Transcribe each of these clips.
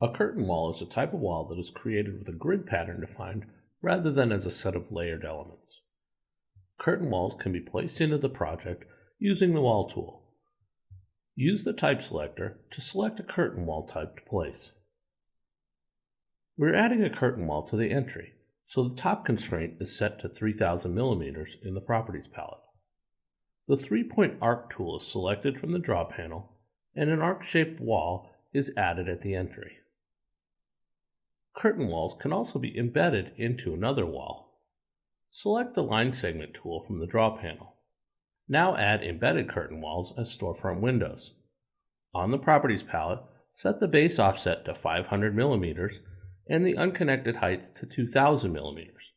A curtain wall is a type of wall that is created with a grid pattern defined rather than as a set of layered elements. Curtain walls can be placed into the project using the Wall tool. Use the Type selector to select a curtain wall type to place. We're adding a curtain wall to the entry, so the top constraint is set to 3000 millimeters in the Properties palette. The 3-point arc tool is selected from the Draw panel, and an arc-shaped wall is added at the entry. Curtain walls can also be embedded into another wall. Select the Line Segment tool from the Draw panel. Now add embedded curtain walls as storefront windows. On the Properties palette, set the base offset to 500 millimeters and the unconnected height to 2000 millimeters.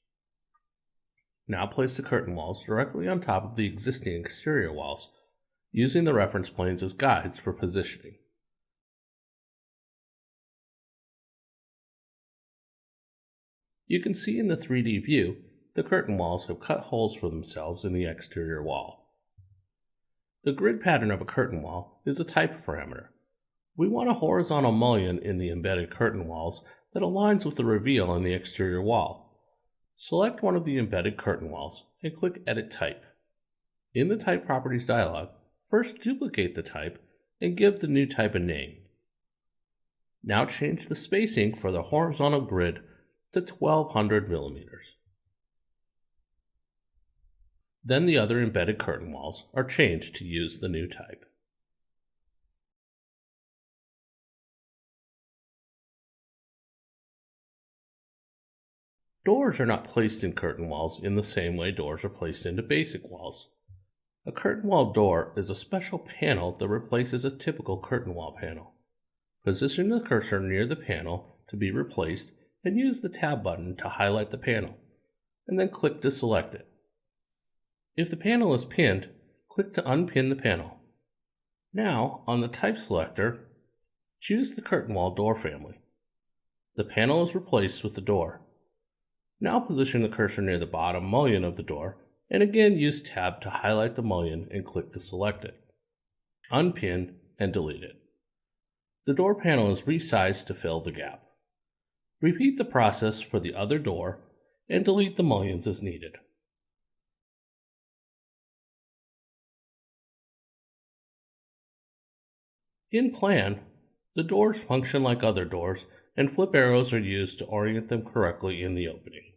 Now place the curtain walls directly on top of the existing exterior walls, using the reference planes as guides for positioning. You can see in the 3D view, the curtain walls have cut holes for themselves in the exterior wall. The grid pattern of a curtain wall is a type parameter. We want a horizontal mullion in the embedded curtain walls that aligns with the reveal on the exterior wall. Select one of the embedded curtain walls and click Edit Type. In the Type Properties dialog, first duplicate the type and give the new type a name. Now change the spacing for the horizontal grid to 1200 millimeters. Then the other embedded curtain walls are changed to use the new type. Doors are not placed in curtain walls in the same way doors are placed into basic walls. A curtain wall door is a special panel that replaces a typical curtain wall panel. Position the cursor near the panel to be replaced and use the Tab button to highlight the panel, and then click to select it. If the panel is pinned, click to unpin the panel. Now, on the Type selector, choose the curtain wall door family. The panel is replaced with the door. Now position the cursor near the bottom mullion of the door, and again use Tab to highlight the mullion and click to select it. Unpin and delete it. The door panel is resized to fill the gap. Repeat the process for the other door and delete the mullions as needed. In Plan, the doors function like other doors, and flip arrows are used to orient them correctly in the opening.